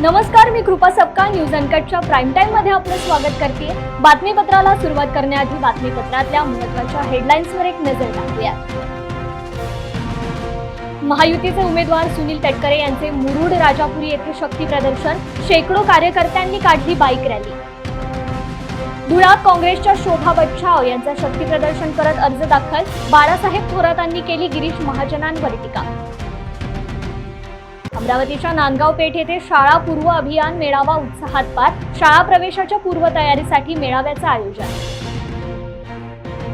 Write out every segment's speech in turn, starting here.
नमस्कार, मी कृपा Sapkal news अनकटच्या prime time मध्ये आपलं स्वागत करते। बातमीपत्राला सुरुवात करण्याआधी बातमीपत्रातल्या महत्त्वाच्या हेडलाईन्सवर एक नजर टाकूया। महायुतीचे उमेदवार सुनील तटकरे यांचे मुरुड राजापुरी येथे शक्ती प्रदर्शन, शेकडो कार्यकर्त्यांनी काढली बाईक रॅली। धुळ्यात काँग्रेसच्या शोभा बच्छाव यांचा शक्ती प्रदर्शन करत अर्ज दाखल, बाळासाहेब थोरातांनी केली गिरीश महाजनांवर टीका। अमरावतीच्या नांदगाव पेठ येथे शाळा पूर्व अभियान मेळावा उत्साहात पार, शाळा प्रवेशाच्या पूर्वतयारीसाठी मेळाव्याचे आयोजन।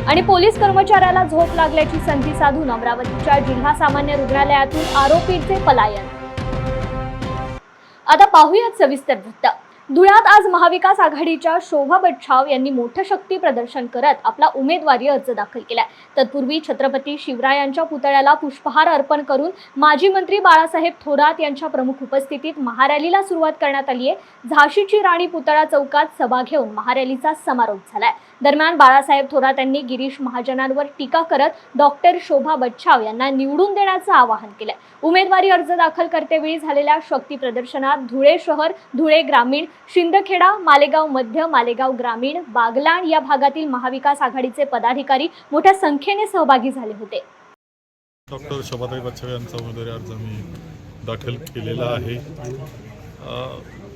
आणि पोलीस कर्मचाऱ्याला झोप लागल्याची संधी साधून अमरावतीच्या जिल्हा सामान्य रुग्णालयातून आरोपीचे पलायन। आता पाहूयात सविस्तर वृत्त। धुळ्यात आज महाविकास आघाडीच्या शोभा बच्छाव यांनी मोठं शक्ती प्रदर्शन करत आपला उमेदवारी अर्ज दाखल केला। तत्पूर्वी छत्रपती शिवरायांच्या पुतळ्याला पुष्पहार अर्पण करून माजी मंत्री बाळासाहेब थोरात यांच्या प्रमुख उपस्थितीत महारॅलीला सुरुवात करण्यात आली आहे। झाशीची राणी पुतळा चौकात सभा घेऊन महारॅलीचा समारोप झालाय। दरम्यान बाळासाहेब थोरात यांनी गिरीश महाजनांवर टीका करत डॉक्टर शोभा बच्छाव यांना निवडून देण्याचं आवाहन केलंय। उमेदवारी अर्ज दाखल करतेवेळी झालेल्या शक्ती प्रदर्शनात धुळे शहर, धुळे ग्रामीण, शिंदखेडा, मालेगाव मध्य, मालेगाव ग्रामीण, बागलाण या भागातील महाविकास आघाडीचे पदाधिकारी मोठ्या संख्येने सहभागी झाले होते। डॉक्टर शोभाताई बच्छाव यांचा उमेदवारी अर्ज मी दाखल केलेला आहे।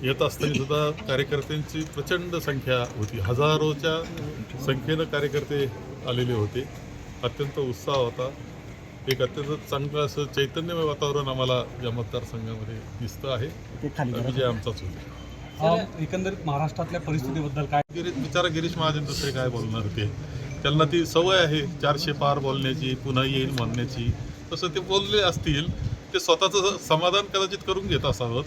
येत असताना सुद्धा कार्यकर्त्यांची प्रचंड संख्या होती, हजारोच्या संख्येनं कार्यकर्ते आलेले होते। अत्यंत उत्साह होता, एक अत्यंत चांगलं असं चैतन्यमय वातावरण आम्हाला या मतदारसंघामध्ये दिसतं आहे। विजय आमचाच होता। एकंदरीत महाराष्ट्रातल्या परिस्थितीबद्दल काय बिचारा गिरीश महाजन दुसरे काय बोलणार ते, त्यांना ती सवय आहे 400 पार बोलण्याची, पुन्हा येईल म्हणण्याची। तसं ते बोलले असतील, ते स्वतःचं समाधान कदाचित करून घेत असावं।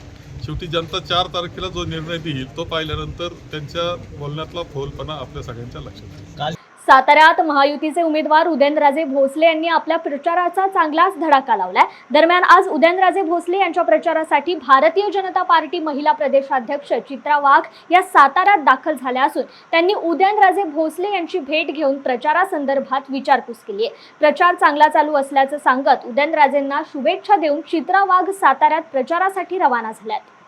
शेवटी जनता 4 तारखेला जो निर्णय देईल तो पाहिल्यानंतर त्यांच्या बोलण्यातला फोलपणा आपल्या सगळ्यांच्या लक्षात येईल। साताऱ्यात महायुतीचे उमेदवार उदयनराजे भोसले यांनी आपल्या प्रचाराचा चांगलाच धडाका लावलाय। दरम्यान आज उदयनराजे भोसले यांच्या प्रचारासाठी भारतीय जनता पार्टी महिला प्रदेशाध्यक्ष चित्रा वाघ या साताऱ्यात दाखल झाल्या असून त्यांनी उदयनराजे भोसले यांची भेट घेऊन प्रचारासंदर्भात विचारपूस केली आहे। प्रचार चांगला चालू असल्याचं सांगत उदयनराजेंना शुभेच्छा देऊन चित्रा वाघ साताऱ्यात प्रचारासाठी रवाना झाल्यात।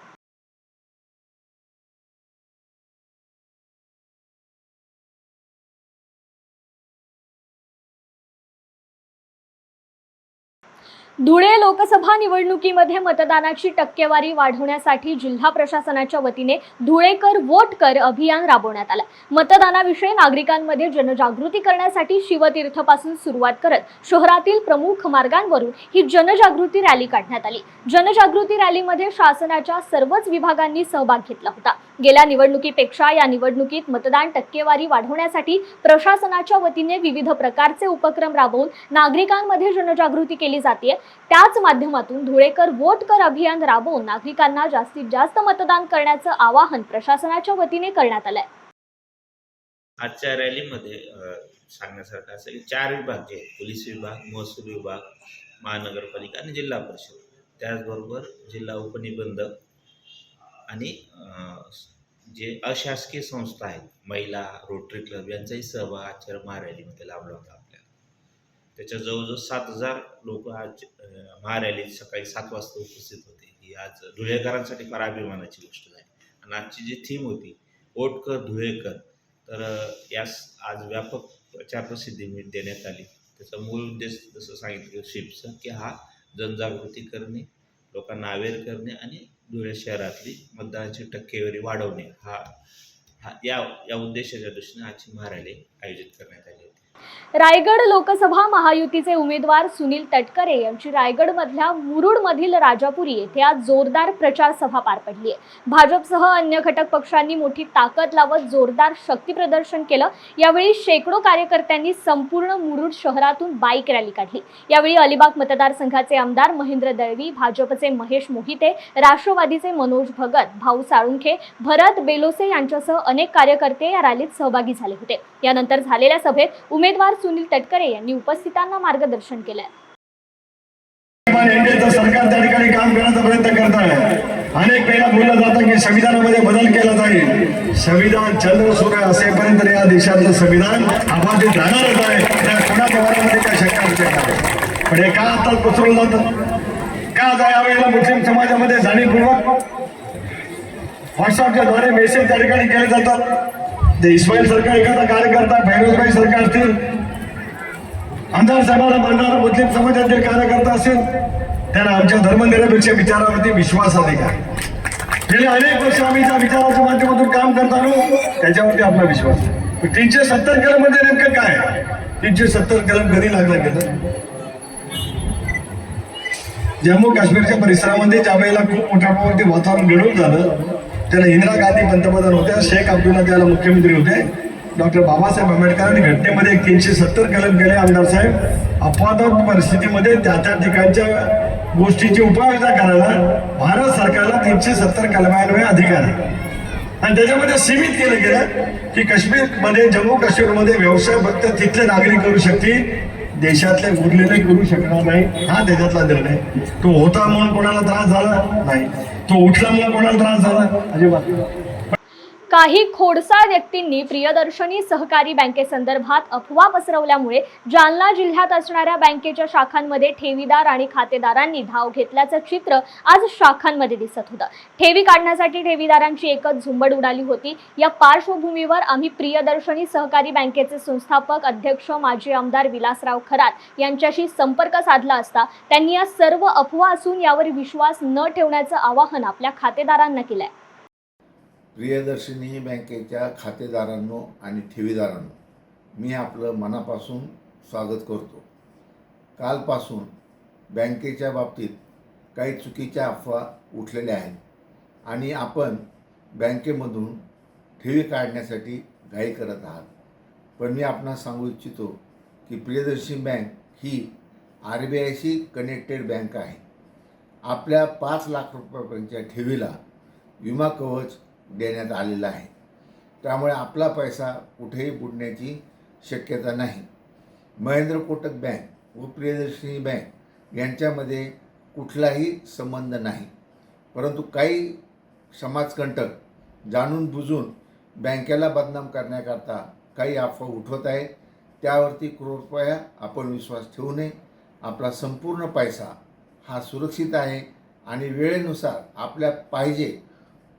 धुळे लोकसभा निवडणुकीमध्ये मतदानाची टक्केवारी वाढवण्यासाठी जिल्हा प्रशासनाच्या वतीने धुळेकर वोट कर अभियान राबवण्यात आलं। मतदानाविषयी नागरिकांमध्ये जनजागृती करण्यासाठी शिवतीर्थपासून सुरुवात करत शहरातील प्रमुख मार्गांवरून ही जनजागृती रॅली काढण्यात आली। जनजागृती रॅलीमध्ये शासनाच्या सर्वच विभागांनी सहभाग घेतला होता। गेल्या निवडणुकीपेक्षा या निवडणुकीत मतदान टक्केवारी वाढवण्यासाठी प्रशासनाच्या वतीने विविध प्रकारचे उपक्रम राबवून नागरिकांमध्ये जनजागृती केली जाते। त्याच माध्यमातून धुळेकर वोट कर अभियान राबवून नागरिकांना जास्तीत जास्त मतदान करण्याचं आवाहन प्रशासनाच्या वतीने करण्यात आलंय। आजच्या रॅलीमध्ये सांगण्यासारखं असेल 4 विभाग जे पोलीस विभाग, महसूल विभाग, महानगरपालिका आणि जिल्हा परिषद, त्याचबरोबर जिल्हा उपनिबंधक आणि जे अशासकीय संस्था आहेत, महिला, रोटरी क्लब यांचाही सहभाग आजच्या महारॅलीमध्ये लाभला होता। त्याच्या जवळजवळ 7000 लोक आज महारॅलीत सकाळी 7 वाजता उपस्थित होते। ही आज धुळेकरांसाठी फार अभिमानाची गोष्ट आहे। आणि आजची जी थीम होती वोट कर धुळेकर, तर यास आज व्यापक प्रचार प्रसिद्धी देण्यात आली। त्याचा मूळ उद्देश जसं सांगितलं शिप्स की हा जनजागृती करणे, लोकांना अवेअर करणे आणि धुळे शहरातली मतदानाची टक्केवारी वाढवणे या उद्देशाच्या दृष्टीने आजची महारॅली आयोजित करण्यात आली होती। रायगड लोकसभा महायुतीचे उमेदवार सुनील तटकरे यांची रायगडमधल्या मुरुडमधील राजापुरी येथे आज जोरदार प्रचार सभा पार पडली आहे। भाजपसह अन्य घटक पक्षांनी मोठी ताकद लावत जोरदार शक्ती प्रदर्शन केलं। यावेळी शेकडो कार्यकर्त्यांनी संपूर्ण मुरुड शहरातून बाईक रॅली काढली। यावेळी अलिबाग मतदारसंघाचे आमदार महेंद्र दळवी, भाजपचे महेश मोहिते, राष्ट्रवादीचे मनोज भगत, भाऊ साळुंखे, भरत बेलोसे यांच्यासह अनेक कार्यकर्ते या रॅलीत सहभागी झाले होते। यानंतर झालेल्या सभेत उमेदवार सुनील तटकरे यांनी उपस्थितांना मार्गदर्शन केलं। सरकार त्या ठिकाणी काम करण्याचा प्रयत्न करत आहे। अनेक वेळा बोललं जातं की संविधानामध्ये बदल केला जाईल। संविधान चंद्र सूर्य असेपर्यंत या देशातलं संविधान आबादी जाणारच आहे, त्या कोणाच्या मनामध्ये काय शंका नाही। पण हे का आता पसरवलं जातं? का यावेळेला मुस्लिम समाजामध्ये जाणीवपूर्वक व्हॉट्सअपच्या द्वारे मेसेज त्या ठिकाणी केले जातात. ते इस्माईल सारखा एखादा कार्यकर्ता, फैरोजभाई सारखा असतील, आमदार साहेबांना मानणारा मुस्लिम समाजातील कार्यकर्ता असेल, त्यांना आमच्या धर्मनिरपेक्ष विचारावरती विश्वास अधिकार. गेले अनेक वर्ष आम्ही त्या विचाराच्या माध्यमातून काम करत आलो, त्याच्यावरती आपला विश्वास. 370 कलम म्हणजे नेमकं काय? 370 कलम कधी लागलं गेलं? जम्मू काश्मीरच्या परिसरामध्ये ज्या वेळेला खूप मोठ्या प्रमाणावरती वातावरण घडून झालं, त्याला इंदिरा गांधी पंतप्रधान होत्या, शेख अब्दुल्ला त्याला मुख्यमंत्री होते, डॉक्टर बाबासाहेब आंबेडकरांनी घटनेमध्ये 370 कलम केले. आमदार साहेब, अपवादात्मक परिस्थितीमध्ये त्या ठिकाणच्या गोष्टीची उपाययोजना करायला भारत सरकारला 370 कलमान्वये अधिकार आहे. आणि त्याच्यामध्ये सीमित केलं गेलं की काश्मीरमध्ये, जम्मू काश्मीरमध्ये व्यवसाय फक्त तिथले नागरिक करू शकतील, देशातले उरलेले करू शकणार नाही. हा त्याच्यातला निर्णय. तो होता म्हणून कोणाला त्रास झाला नाही, तो उठला म्हणून कोणाला त्रास झाला अजिबात. काही खोडसाळ व्यक्तींनी प्रियदर्शनी सहकारी बँकेसंदर्भात अफवा पसरवल्यामुळे जालना जिल्ह्यात असणाऱ्या बँकेच्या शाखांमध्ये ठेवीदार आणि खातेदारांनी धाव घेतल्याचं चित्र आज शाखांमध्ये दिसत होतं. ठेवी काढण्यासाठी ठेवीदारांची एकच झुंबड उडाली होती. या पार्श्वभूमीवर आम्ही प्रियदर्शनी सहकारी बँकेचे संस्थापक अध्यक्ष माजी आमदार विलासराव खरात यांच्याशी संपर्क साधला असता त्यांनी या सर्व अफवा असून यावर विश्वास न ठेवण्याचं आवाहन आपल्या खातेदारांना केलंय. प्रियदर्शनी बँकेच्या खातेदारांनो आणि ठेवीदारांनो, मी आपलं मनापासून स्वागत करतो. कालपासून बँकेच्या बाबतीत काही चुकीच्या अफवा उठलेल्या आहेत आणि आपण बँकेमधून ठेवी काढण्यासाठी घाई करत आहात. पण मी आपणास सांगू इच्छितो की प्रियदर्शनी बँक ही RBIशी कनेक्टेड बँक आहे. आपल्या 5 लाख रुपयापर्यंतच्या ठेवीला विमा कवच देण्यात आलेला आहे. त्यामुळे आपला पैसा कुठेही बुडण्याची शक्यता नाही. महेंद्र कोटक बँक व प्रियदर्शनी बँक यांच्यामध्ये कुठलाही संबंध नाही. परंतु काही समाजकंटक जाणून बुजून बँकेला बदनाम करण्याकरता काही अफवा उठवत आहेत. त्यावरती कृपया आपण विश्वास ठेवू नये. आपला संपूर्ण पैसा हा सुरक्षित आहे आणि वेळेनुसार आपल्या पाहिजे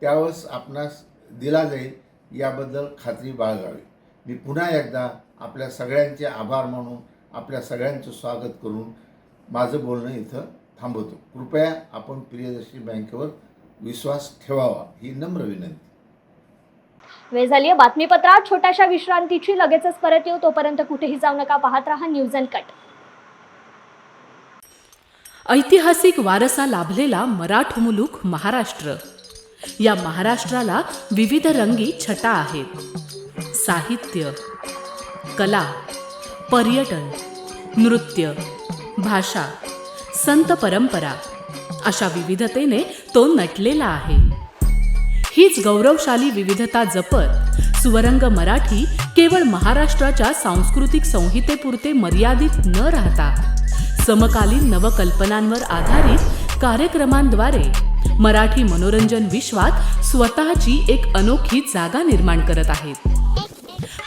त्यावेळेस आपणास दिला जाईल याबद्दल खात्री बाळगावी. मी पुन्हा एकदा आपल्या सगळ्यांचे आभार मानून आपल्या सगळ्यांचं स्वागत करून माझं बोलणं इथं थांबवतो. कृपया आपण प्रियदर्शनी बँकेवर विश्वास ठेवावा ही नम्र विनंती. वेळ झाली आहे बातमीपत्रात छोट्याशा विश्रांतीची. लगेचच परत येऊ. तोपर्यंत कुठेही जाऊ नका. पाहत रहा न्यूज अँड कट. ऐतिहासिक वारसा लाभलेला मराठ मुलूक महाराष्ट्र. या महाराष्ट्राला विविध रंगी छटा आहेत. साहित्य, कला, पर्यटन, नृत्य, भाषा, संत परंपरा अशा विविधतेने तो नटलेला आहे. हीच गौरवशाली विविधता जपत सुवरंग मराठी केवळ महाराष्ट्राच्या सांस्कृतिक संहितेपुरते मर्यादित न राहता समकालीन नवकल्पनांवर आधारित कार्यक्रमांद्वारे मराठी मनोरंजन विश्वात स्वतःची एक अनोखी जागा निर्माण करत आहेत.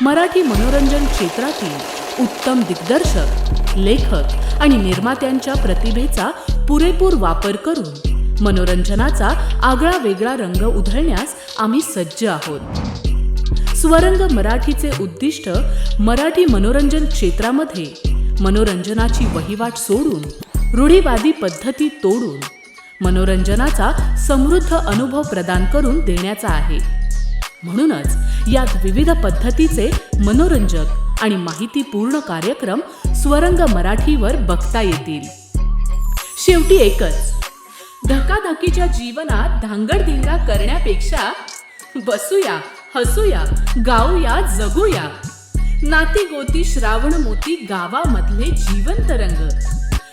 मराठी मनोरंजन क्षेत्रातील उत्तम दिग्दर्शक, लेखक आणि निर्मात्यांच्या प्रतिभेचा पुरेपूर वापर करून मनोरंजनाचा आगळा वेगळा रंग उधळण्यास आम्ही सज्ज आहोत. स्वरंग मराठीचे उद्दिष्ट मराठी मनोरंजन क्षेत्रामध्ये मनोरंजनाची वहिवाट सोडून, रूढीवादी पद्धती तोडून मनोरंजनाचा समृद्ध अनुभव प्रदान करून देण्याचा आहे. म्हणूनच यात विविध पद्धतीचे मनोरंजक आणि माहितीपूर्ण कार्यक्रम स्वरंग मराठीवर बघता येतील. शेवटी एकच, धकाधकीच्या जीवनात धांगडधिंगा करण्यापेक्षा बसूया, हसूया, गाऊया, जगूया. नाती गोती श्रावण मोती गावामधले जीवंत रंग.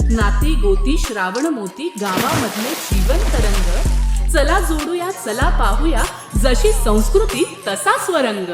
नाती गोती श्रावण मोती गावामधले जीवंत रंग. चला जोडूया, चला पाहूया, जशी संस्कृती तसा स्वरंग.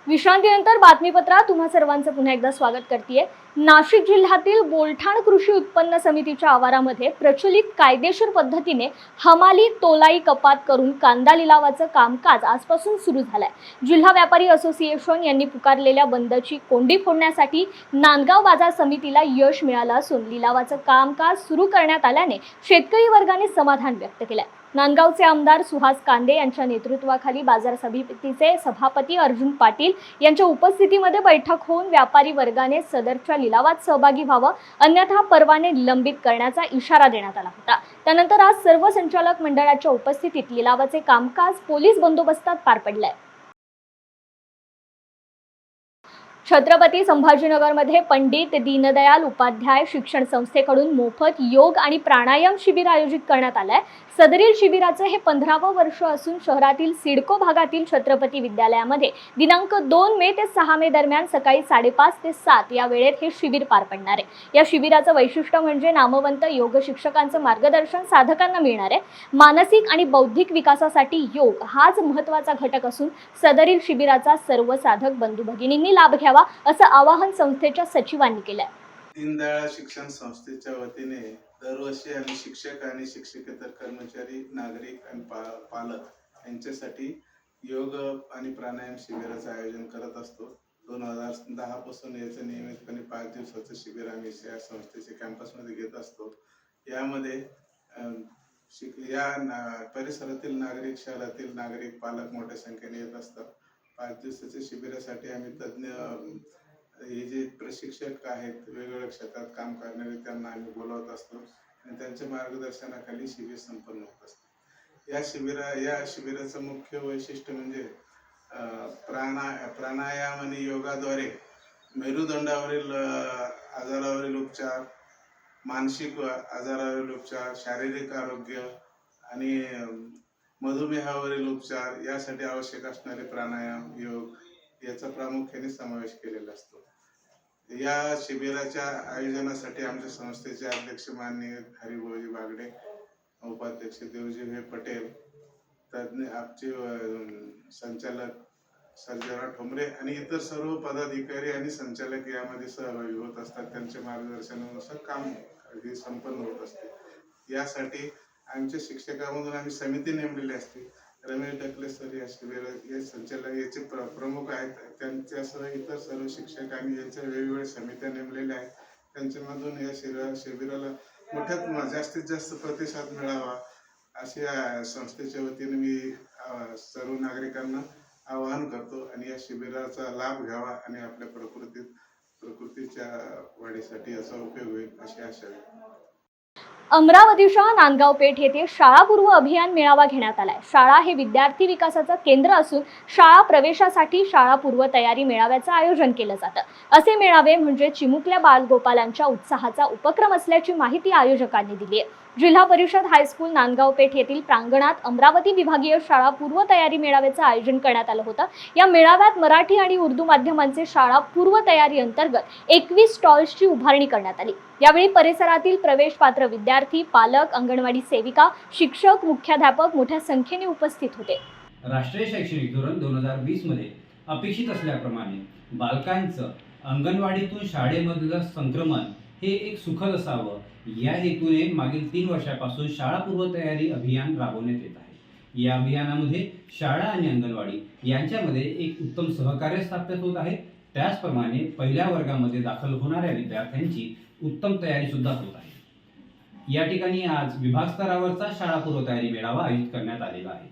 विश्रांतीनंतर बातमीपत्रात तुम्हा सर्वांचं पुन्हा एकदा स्वागत करतेय. नाशिक जिल्ह्यातील बोलठाण कृषी उत्पन्न समितीच्या आवारामध्ये प्रचलित कायदेशीर पद्धतीने हमाली तोलाई कपात करून कांदा लिलावाचं कामकाज आजपासून सुरू झालंय. जिल्हा व्यापारी असोसिएशन यांनी पुकारलेल्या बंदची कोंडी फोडण्यासाठी नांदगाव बाजार समितीला यश मिळालं असून लिलावाचं कामकाज सुरू करण्यात आल्याने शेतकरी वर्गाने समाधान व्यक्त केलंय. नांदगावचे आमदार सुहास कांदे यांच्या नेतृत्वाखाली बाजार समितीचे सभापती अर्जुन पाटील यांच्या उपस्थितीमध्ये बैठक होऊन व्यापारी वर्गाने सदरच्या लिलावात सहभागी व्हावं, अन्यथा परवाने निलंबित करण्याचा इशारा देण्यात आला होता. त्यानंतर आज सर्व संचालक मंडळाच्या उपस्थितीत लिलावाचे कामकाज पोलीस बंदोबस्तात पार पडलंय. छत्रपती संभाजीनगरमध्ये पंडित दीनदयाल उपाध्याय शिक्षण संस्थेकडून मोफत योग आणि प्राणायाम शिबिर आयोजित करण्यात आलंय. सदरील शिबिराचं हे 15वं वर्ष असून शहरातील सिडको भागातील छत्रपती विद्यालयामध्ये दिनांक 2 मे ते 6 मे दरम्यान सकाळी 5:30 ते 7 या वेळेत हे शिबिर पार पडणार आहे. या शिबिराचं वैशिष्ट्य म्हणजे नामवंत योग शिक्षकांचं मार्गदर्शन साधकांना मिळणार आहे. मानसिक आणि बौद्धिक विकासासाठी योग हाच महत्त्वाचा घटक असून सदरील शिबिराचा सर्व साधक बंधू भगिनींनी लाभ घ्यावा असं आवाहन संस्थेच्या सचिवांनी केलंय. दीनदयाळ शिक्षण संस्थेच्या वतीने दरवर्षी आम्ही शिक्षक आणि शिक्षकेतर कर्मचारी, नागरिक आणि पालक यांच्यासाठी योग आणि प्राणायाम शिबिराचं आयोजन करत असतो. 2010 पासून याचं नियमितपणे 5 दिवसाचं शिबिर आम्ही या संस्थेच्या कॅम्पसमध्ये घेत असतो. यामध्ये परिसरातील नागरिक, शहरातील नागरिक, पालक मोठ्या संख्येने येत असतात. 5 दिवसाच्या शिबिरासाठी आम्ही तज्ज्ञ हे जे प्रशिक्षक आहेत वेगवेगळ्या क्षेत्रात काम करणारे त्यांना आम्ही बोलवत असतो आणि त्यांच्या मार्गदर्शनाखाली शिबिर संपन्न होत असते. या शिबिराचं मुख्य वैशिष्ट्य म्हणजे प्राणायाम आणि योगाद्वारे मेरुदंडावरील आजारावरील उपचार, मानसिक आजारावरील उपचार, शारीरिक आरोग्य आणि मधुमेहावरील उपचार यासाठी आवश्यक असणारे प्राणायाम, योग याचा प्रामुख्याने समावेश केलेला असतो. या शिबिराच्या आयोजनासाठी आमच्या संस्थेचे अध्यक्ष माननीय हरिभाऊजी बागडे, उपाध्यक्ष देवजी पटेल, तज्ञ आमचे संचालक सर्जेराव ठोंबरे आणि इतर सर्व पदाधिकारी आणि संचालक यामध्ये सहभागी होत असतात. त्यांच्या मार्गदर्शनानुसार काम हे संपन्न होत असते. यासाठी आमच्या शिक्षकामधून आम्ही समिती नेमलेली असते. रमेश डकले सर या शिबिराचे संचालक याचे प्रमुख आहेत. त्यांच्यासह इतर सर्व शिक्षक आणि यांच्या वेगवेगळ्या समित्या नेमलेल्या आहेत. त्यांच्यामधून या शिबिराला जास्तीत जास्त प्रतिसाद मिळावा अशी संस्थेच्या वतीने मी सर्व नागरिकांना आवाहन करतो आणि या शिबिराचा लाभ घ्यावा आणि आपल्या प्रकृतीच्या वाढीसाठी याचा उपयोग होईल अशी आशा आहे. अमरावतीच्या नांदगाव पेठ येथे शाळापूर्व अभियान मेळावा घेण्यात आलाय. शाळा हे विद्यार्थी विकासाचं केंद्र असून शाळा प्रवेशासाठी शाळापूर्व तयारी मेळाव्याचं आयोजन केलं जातं. असे मेळावे म्हणजे चिमुकल्या बालगोपालांच्या उत्साहाचा उपक्रम असल्याची माहिती आयोजकांनी दिली आहे. जिल्हा परिषद हायस्कूल नांदगाव पेठ येथील प्रांगणात अमरावती विभागीय शाळा पूर्व तयारी मेळाव्याचं आयोजन करण्यात आलं होतं. या मेळाव्यात मराठी आणि उर्दू माध्यमांचे शाळा पूर्व तयारी अंतर्गत 21 स्टॉल्सची उभारणी करण्यात आली. यावेळी परिसरातील प्रवेश पात्र विद्यार्थी, पालक, अंगणवाडी सेविका, शिक्षक, मुख्याध्यापक मोठ्या संख्येने उपस्थित होते. राष्ट्रीय शैक्षणिक धोरण 2020 मध्ये अपेक्षित असल्याप्रमाणे बालकांचं अंगणवाडीतून शाळेमधलं संक्रमण हे एक सुखद असावं या हेतूने मागील 3 वर्षापासून शाळापूर्व तयारी अभियान राबवण्यात येत आहे. या अभियानामध्ये शाळा आणि अंगणवाडी यांच्यामध्ये एक उत्तम सहकार्य स्थापित होत आहे. त्याचप्रमाणे पहिल्या वर्गामध्ये दाखल होणाऱ्या विद्यार्थ्यांची उत्तम तयारी सुद्धा होत आहे. या ठिकाणी आज विभाग स्तरावरचा शाळापूर्व तयारी मेळावा आयोजित करण्यात आलेला आहे.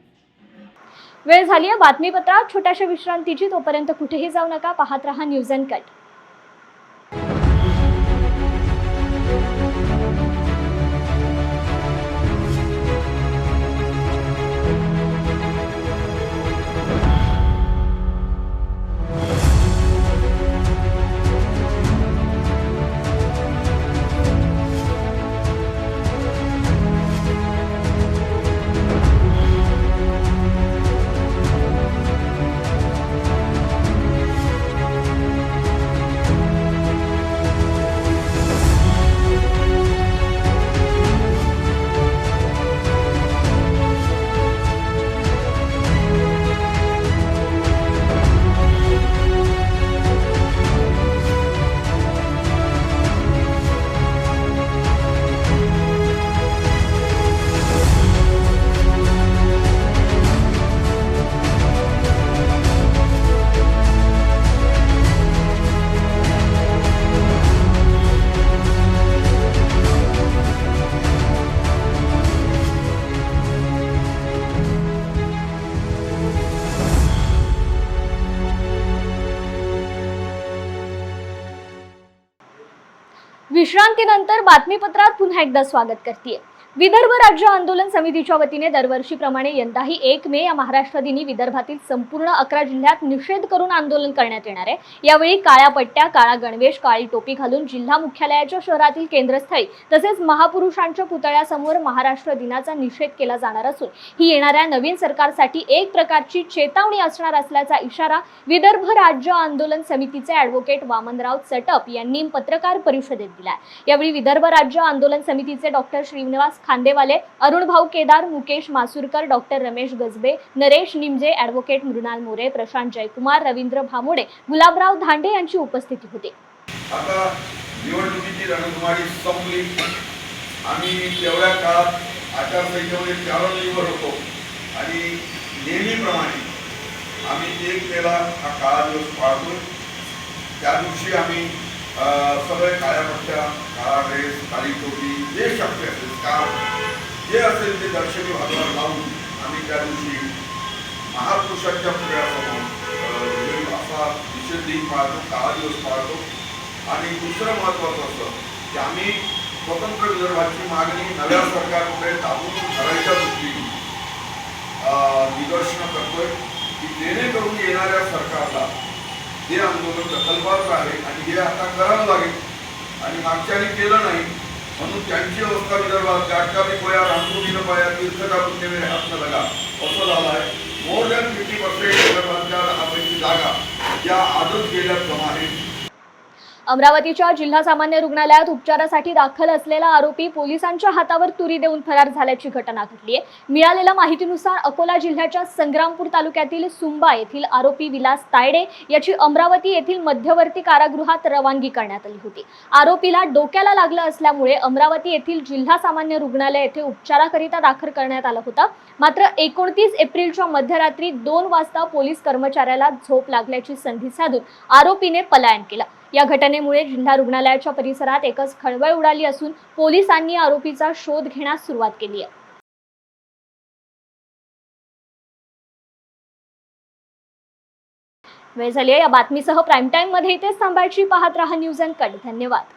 वेळ झाली आहे बातमीपत्रात छोट्याशा विश्रांतीची. तोपर्यंत कुठेही जाऊ नका, पाहत रहा न्यूज अनकट. विश्रांतीनंतर बातमीपत्रात पुन्हा एकदा स्वागत करते। विदर्भ राज्य आंदोलन समितीच्या वतीने दरवर्षीप्रमाणे यंदाही 1 मे या महाराष्ट्र दिनी विदर्भातील संपूर्ण 11 जिल्ह्यात निषेध करून आंदोलन करण्यात येणार आहे। यावेळी काळ्या पट्ट्या, काळा गणवेश, काळी टोपी घालून जिल्हा मुख्यालयाच्या शहरातील केंद्रस्थळी तसेच महापुरुषांच्या पुतळ्यासमोर महाराष्ट्र दिनाचा निषेध केला जाणार असून ही येणाऱ्या नवीन सरकारसाठी एक प्रकारची चेतावणी असणार असल्याचा इशारा विदर्भ राज्य आंदोलन समितीचे ॲडव्होकेट वामनराव चटप यांनी पत्रकार परिषदेत दिला। यावेळी विदर्भ राज्य आंदोलन समितीचे डॉक्टर श्रीनिवास खांदेवाले, अरुण भाऊ केदार, मुकेश मासुरकर, डॉक्टर रमेश गजबे, नरेश निमजे, ॲडव्होकेट मृणाल मोरे, प्रशांत जयकुमार, रवींद्र भामोडे, गुलाबराव धांडे यांची उपस्थिती होती। आता निवडणुकीची रणधुमाळी संपली। आम्ही तेवढ्या काळात आचारसंहितेमध्ये प्रारंभीवर होतो आणि नेहमीप्रमाणे आम्ही 1 मेला हा काळा दिवस पाळतो। त्या दिवशी आम्ही सगळे काळ्या पट्ट्या, काळा ड्रेस, काळी टोपी, जे शक्य असेल जे असेल ते दर्शनी भागावर लावून आम्ही त्या दिवशी महापुरुषांच्या पुतळ्यासमोर असा निषेध दिन पाळतो, काळा दिवस पाळतो। आणि दुसरं महत्त्वाचं असं की आम्ही स्वतंत्र विदर्भाची मागणी नव्या सरकारकडे दाबून करायच्या दृष्टीने निदर्शनं करतोय की जेणेकरून येणाऱ्या सरकारला हे आंदोलन दखलपात्र आहे आणि हे आता करावं लागेल आणि मागच्याने केलं नाही म्हणून त्यांची अवस्था विदर्भात गाठका भी पोया रामकृष्ण पाया तीर्थका पुण्य में हात न लगा असं झालं आहे। मोर दॅन 50% विदर्भातल्या आपली जागा या आजच गेल्या जमा आहेत। अमरावतीच्या जिल्हा सामान्य रुग्णालयात उपचारासाठी दाखल असलेला आरोपी पोलिसांच्या हातावर तुरी देऊन फरार झाल्याची घटना घडली आहे। मिळालेल्या माहितीनुसार अकोला जिल्ह्याच्या संग्रामपूर तालुक्यातील सुंबा येथील आरोपी विलास तायडे याची अमरावती येथील मध्यवर्ती कारागृहात रवानगी करण्यात आली होती। आरोपीला डोक्याला लागलं असल्यामुळे अमरावती येथील जिल्हा सामान्य रुग्णालय येथे उपचाराकरिता दाखल करण्यात आलं होतं। मात्र 29 एप्रिलच्या मध्यरात्री 2 वाजता पोलीस कर्मचाऱ्याला झोप लागल्याची संधी साधून आरोपीने पलायन केलं। या घटनेमुळे जिल्हा रुग्णालयाच्या परिसरात एकच खळबळ उडाली असून पोलिसांनी आरोपीचा शोध घेण्यास सुरुवात केली आहे। वेळ झाली आहे या बातमीसह प्राईम टाइम मध्ये इथेच थांबायची। पाहत रहा न्यूज अँड कट। धन्यवाद।